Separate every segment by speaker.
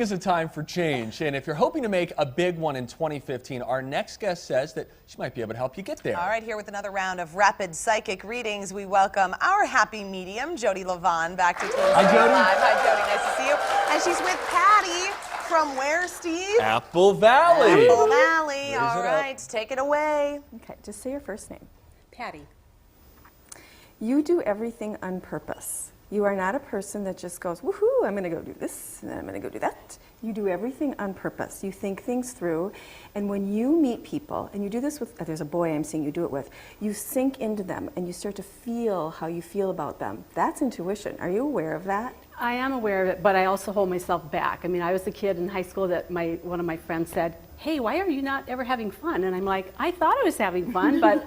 Speaker 1: is a time for change, and if you're hoping to make a big one in 2015, our next guest says that she might be able to help you get there.
Speaker 2: All right, here with another round of rapid psychic readings, we welcome our happy medium, Jodi Livon, back to Team
Speaker 1: Hi, Jodi.
Speaker 2: Live. Hi, Jodi. Nice to see you. And she's with Patty from where, Steve?
Speaker 1: Apple Valley.
Speaker 2: Apple Valley.
Speaker 1: Raise
Speaker 2: All
Speaker 1: it
Speaker 2: right, take it away.
Speaker 3: Okay, just say your first name.
Speaker 2: Patty.
Speaker 3: You do everything on purpose. You are not a person that just goes, woohoo, I'm going to go do this, and then I'm going to go do that. You do everything on purpose. You think things through, and when you meet people, and you do this with, there's a boy I'm seeing you do it with, you sink into them, and you start to feel how you feel about them. That's intuition. Are you aware of that?
Speaker 4: I am aware of it, but I also hold myself back. I mean, I was the kid in high school that one of my friends said, hey, why are you not ever having fun? And I'm like, I thought I was having fun, but,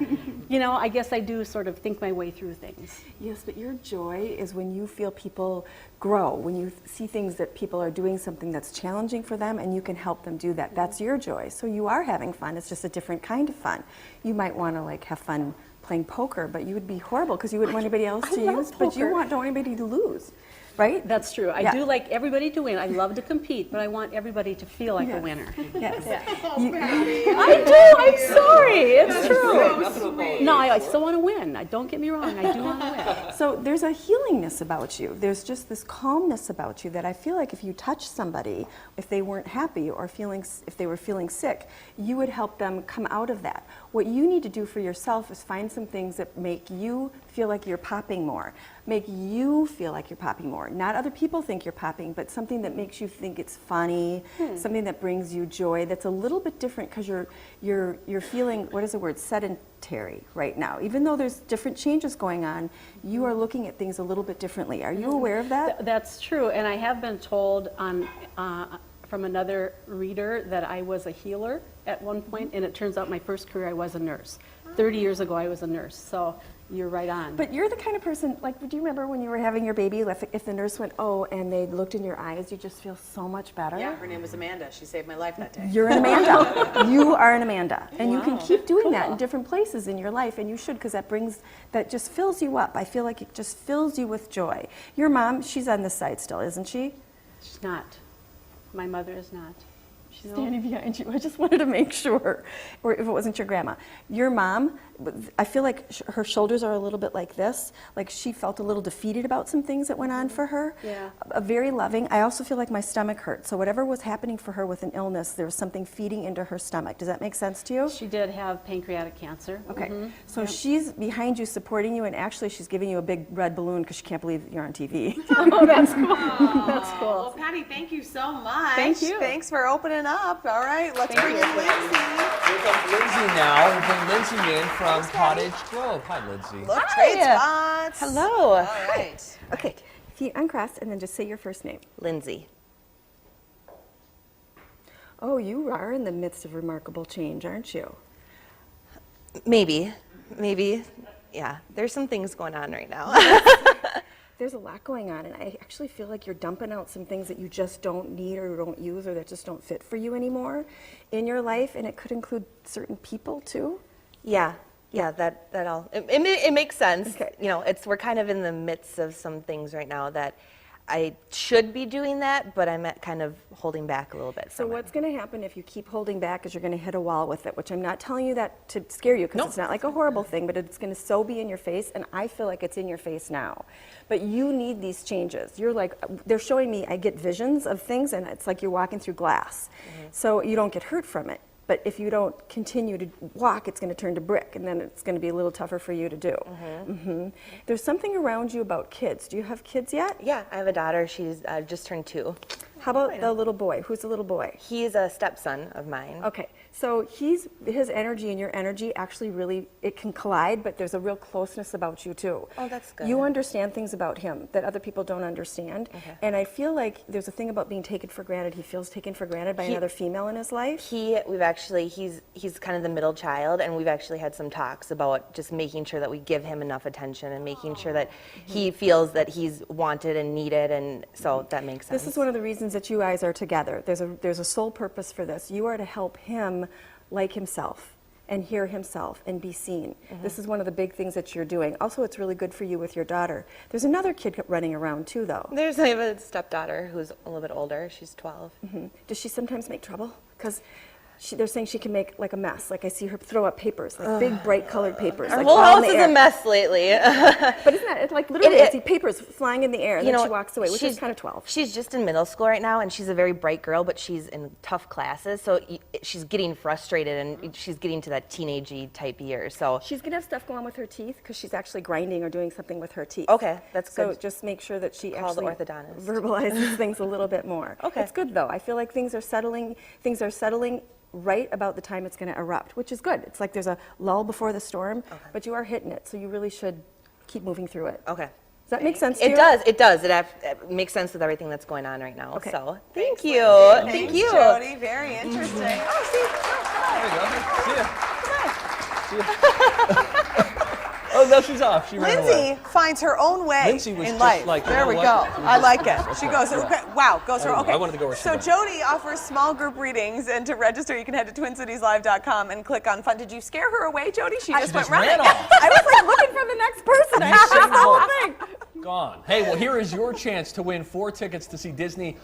Speaker 4: you know, I guess I do sort of think my way through things.
Speaker 3: Yes, but your joy is when you feel people grow, when you see things that people are doing something that's challenging for them and you can help them do that. That's your joy. So you are having fun. It's just a different kind of fun. You might want to like have fun playing poker, but you would be horrible because you wouldn't want anybody else to use, but you don't want anybody to lose. Right?
Speaker 4: That's true. I do like everybody to win. I love to compete, but I want everybody to feel like a winner.
Speaker 3: Yes.
Speaker 4: I do. I'm sorry. It's true. No, I still want to win. Don't get me wrong. I do want to win.
Speaker 3: So there's a healingness about you. There's just this calmness about you that I feel like if you touch somebody, if they weren't happy or if they were feeling sick, you would help them come out of that. What you need to do for yourself is find some things that make you feel like you're popping more. Make you feel like you're popping more. Not other people think you're popping, but something that makes you think it's funny, something that brings you joy that's a little bit different because you're feeling, what is the word, sedentary right now. Even though there's different changes going on, you are looking at things a little bit differently. Are you aware of that?
Speaker 4: That's true, and I have been told from another reader that I was a healer at one point, and it turns out my first career I was a nurse. 30 years ago I was a nurse, so you're right on.
Speaker 3: But you're the kind of person, like, do you remember when you were having your baby, if the nurse went, oh, and they looked in your eyes, you just feel so much better?
Speaker 2: Yeah, her name was Amanda. She saved my life that day.
Speaker 3: You're an Amanda. You are an Amanda. And you can keep doing that in different places in your life, and you should, because that just fills you up. I feel like it just fills you with joy. Your mom, she's on this side still, isn't she?
Speaker 4: She's not. My mother is not.
Speaker 3: She's standing behind you. I just wanted to make sure, or if it wasn't your grandma. Your mom, I feel like her shoulders are a little bit like this, like she felt a little defeated about some things that went on for her.
Speaker 4: Yeah.
Speaker 3: Very loving. I also feel like my stomach hurt. So whatever was happening for her with an illness, there was something feeding into her stomach. Does that make sense to you?
Speaker 4: She did have pancreatic cancer.
Speaker 3: Okay. So she's behind you, supporting you, and actually she's giving you a big red balloon because she can't believe you're on TV.
Speaker 4: Oh, that's cool. That's cool.
Speaker 2: Well, Patty, thank you so much.
Speaker 4: Thank you.
Speaker 2: Thanks for opening up. All right, let's bring in Lindsay.
Speaker 1: Here comes Lindsay now. We bring Lindsay in from Cottage Grove. Hi, Lindsay.
Speaker 2: Look, trade spots.
Speaker 5: Hello.
Speaker 2: All right.
Speaker 3: Okay. Feet uncrossed, and then just say your first name.
Speaker 5: Lindsay.
Speaker 3: Oh, you are in the midst of remarkable change, aren't you?
Speaker 5: Maybe. Yeah, there's some things going on right now.
Speaker 3: There's a lot going on, and I actually feel like you're dumping out some things that you just don't need or don't use or that just don't fit for you anymore in your life, and it could include certain people too.
Speaker 5: Yeah, that all. It makes sense.
Speaker 3: Okay.
Speaker 5: You know, we're kind of in the midst of some things right now that I should be doing that, but I'm kind of holding back a little bit.
Speaker 3: So what's going to happen if you keep holding back is you're going to hit a wall with it, which I'm not telling you that to scare you because it's not like a horrible thing, but it's going to so be in your face, and I feel like it's in your face now. But you need these changes. You're like, they're showing me, I get visions of things, and it's like you're walking through glass. So you don't get hurt from it. But if you don't continue to walk, it's going to turn to brick, and then it's going to be a little tougher for you to do. There's something around you about kids. Do you have kids yet?
Speaker 5: Yeah, I have a daughter. She's just turned 2.
Speaker 3: How about the little boy? Who's the little boy?
Speaker 5: He's a stepson of mine.
Speaker 3: Okay, so his energy and your energy actually really, it can collide, but there's a real closeness about you too.
Speaker 5: Oh, that's good.
Speaker 3: You understand things about him that other people don't understand. And I feel like there's a thing about being taken for granted. He feels taken for granted by another female in his life.
Speaker 5: He's kind of the middle child, and we've actually had some talks about just making sure that we give him enough attention and making sure that he feels that he's wanted and needed, and so that makes sense.
Speaker 3: This is one of the reasons that you guys are together. There's a sole purpose for this. You are to help him like himself. and hear himself and be seen. This is one of the big things that you're doing. Also, it's really good for you with your daughter. There's another kid running around too, though.
Speaker 5: I have a stepdaughter who's a little bit older. She's 12.
Speaker 3: Does she sometimes make trouble? Because they're saying she can make like a mess. Like I see her throw up papers, like big bright colored papers.
Speaker 5: Our
Speaker 3: like
Speaker 5: whole
Speaker 3: all in
Speaker 5: house
Speaker 3: the
Speaker 5: is
Speaker 3: air.
Speaker 5: a mess lately.
Speaker 3: But isn't that, it's like literally I see papers flying in the air and then she walks away, which is kind of 12.
Speaker 5: She's just in middle school right now, and she's a very bright girl, but she's in tough classes, so she's getting frustrated, and she's getting to that teenagey type year. So
Speaker 3: She's going to have stuff go on with her teeth because she's actually grinding or doing something with her teeth.
Speaker 5: Okay, that's
Speaker 3: so
Speaker 5: good.
Speaker 3: So just make sure that she
Speaker 5: Call the
Speaker 3: actually
Speaker 5: orthodontist.
Speaker 3: verbalizes things a little bit more.
Speaker 5: Okay.
Speaker 3: It's good though. I feel like things are settling right about the time it's going to erupt, which is good. It's like there's a lull before the storm, but you are hitting it, so you really should keep moving through it.
Speaker 5: Okay.
Speaker 3: Does that make sense to you?
Speaker 5: It does. It does. It makes sense with everything that's going on right now.
Speaker 3: Okay.
Speaker 5: So
Speaker 2: Thanks,
Speaker 5: thank you.
Speaker 2: Lindsay.
Speaker 5: Thank
Speaker 2: Thanks,
Speaker 5: you.
Speaker 2: Jodi. Very interesting. Oh,
Speaker 1: There you go. See ya. Oh, no, she's off. She ran away.
Speaker 2: Lindsay finds her own way
Speaker 1: Lindsay was
Speaker 2: in
Speaker 1: just
Speaker 2: life.
Speaker 1: like, you
Speaker 2: there
Speaker 1: know
Speaker 2: we
Speaker 1: what?
Speaker 2: go. I like it. She goes, okay, wow, goes her,
Speaker 1: I
Speaker 2: okay.
Speaker 1: wanted to go where she
Speaker 2: So
Speaker 1: went.
Speaker 2: Jodi offers small group readings, and to register, you can head to TwinCitiesLive.com and click on fun. Did you scare her away, Jodi? She just went running.
Speaker 1: ran off.
Speaker 3: I was like looking for the next person. I
Speaker 1: You said
Speaker 3: the whole
Speaker 1: no.
Speaker 3: thing.
Speaker 1: Gone. Hey, well, here is your chance to win 4 tickets to see Disney